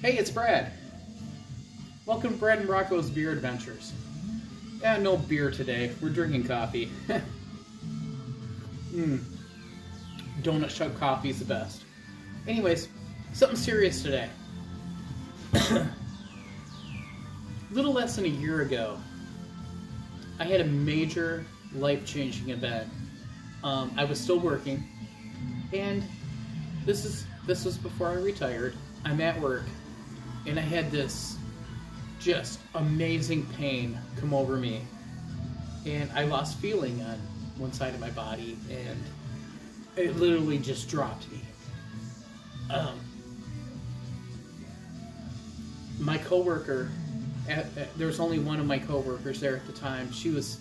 Hey, it's Brad. Welcome to Brad and Rocco's Beer Adventures. Yeah, no beer today. We're drinking coffee. Donut shop coffee is the best. Anyways, something serious today. A little less than a year ago, I had a major life-changing event. I was still working, and this was before I retired. I'm at work, and I had this just amazing pain come over me, and I lost feeling on one side of my body, and it literally just dropped me. My coworker, there was only one of my coworkers there at the time. She was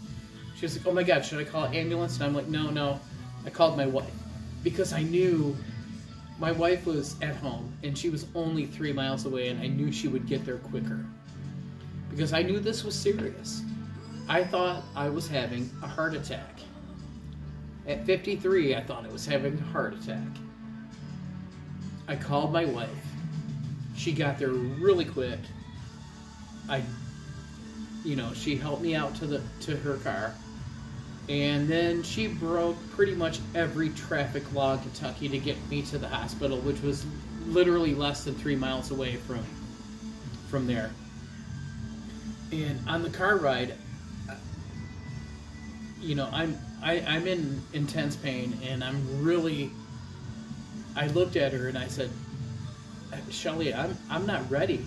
like, "Oh my God, should I call an ambulance?" And I'm like, "No." I called my wife because I knew my wife was at home and she was only 3 miles away, and I knew she would get there quicker because I knew this was serious. I thought I was having a heart attack. At 53, I thought I was having a heart attack. I called my wife. She got there really quick. She helped me out to her car, and then she broke pretty much every traffic law in Kentucky to get me to the hospital, which was literally less than 3 miles away from there. And on the car ride, I'm in intense pain, and I looked at her and I said, "Shelly, I'm not ready.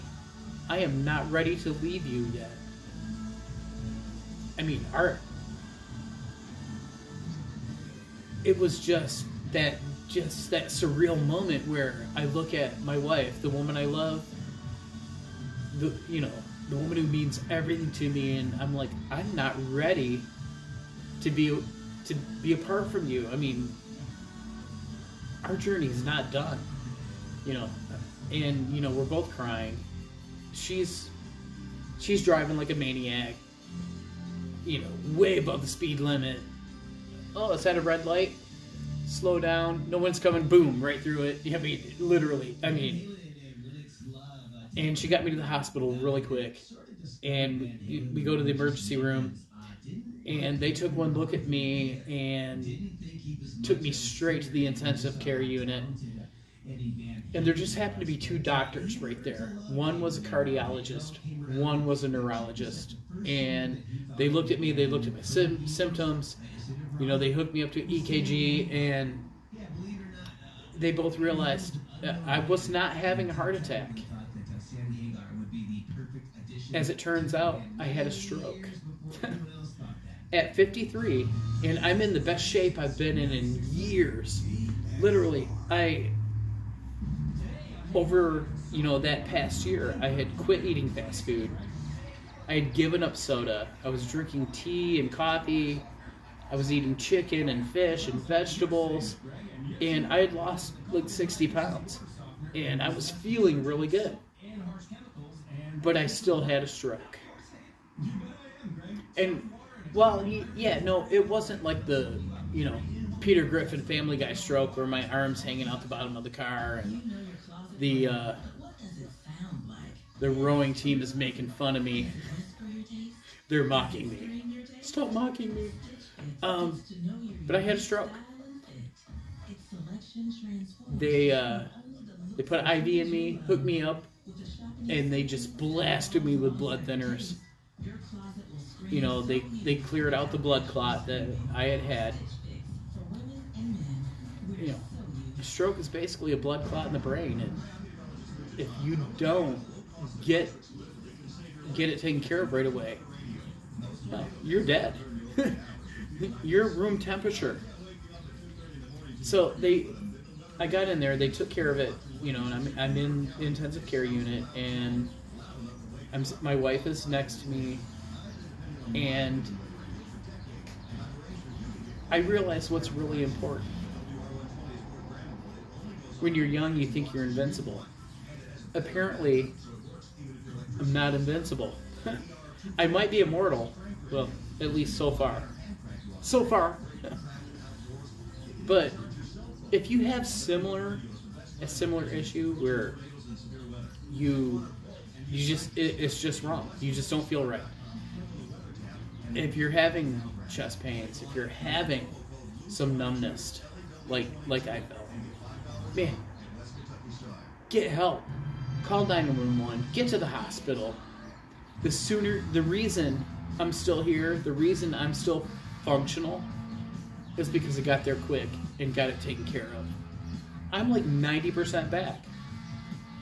I am not ready to leave you yet." I mean, it was just that surreal moment where I look at my wife, the woman I love, the woman who means everything to me, and I'm like, I'm not ready to be apart from you. I mean, our journey is not done, and we're both crying. She's driving like a maniac, way above the speed limit. Oh, it's at a red light. Slow down. No one's coming. Boom, right through it. I mean, literally. And she got me to the hospital really quick. And we go to the emergency room, and they took one look at me and took me straight to the intensive care unit. And there just happened to be two doctors right there. One was a cardiologist, one was a neurologist. And they looked at me, they looked at my symptoms, they hooked me up to EKG, and they both realized I was not having a heart attack. As it turns out, I had a stroke. At 53, and I'm in the best shape I've been in years. Literally, over that past year, I had quit eating fast food. I had given up soda. I was drinking tea and coffee. I was eating chicken and fish and vegetables, and I had lost like 60 pounds, and I was feeling really good. But I still had a stroke. And it wasn't like the Peter Griffin Family Guy stroke where my arms hanging out the bottom of the car and the rowing team is making fun of me. They're mocking me. Stop mocking me. But I had a stroke. They put an IV in me, hooked me up, and they just blasted me with blood thinners. They cleared out the blood clot that I had. A stroke is basically a blood clot in the brain, and if you don't get it taken care of right away, well, you're dead. You're room temperature. So I got in there, they took care of it, and I'm in the intensive care unit, and my wife is next to me, and I realized what's really important. When you're young, you think you're invincible. Apparently, I'm not invincible. I might be immortal. Well, at least so far. But if you have a similar issue where it's just wrong. You just don't feel right. If you're having chest pains, if you're having some numbness, like I felt, man, get help. Call 911. Get to the hospital. The reason I'm still here, the reason I'm still functional, is because I got there quick and got it taken care of. I'm like 90% back.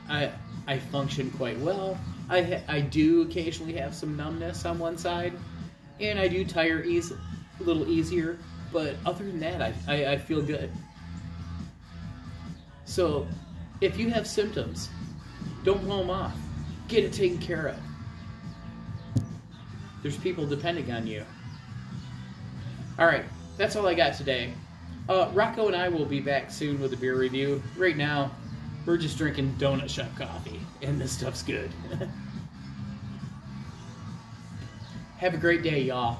I function quite well. I do occasionally have some numbness on one side, and I do tire a little easier, but other than that, I feel good. So, if you have symptoms, don't blow them off. Get it taken care of. There's people depending on you. Alright, that's all I got today. Rocco and I will be back soon with a beer review. Right now, we're just drinking donut shop coffee, and this stuff's good. Have a great day, y'all.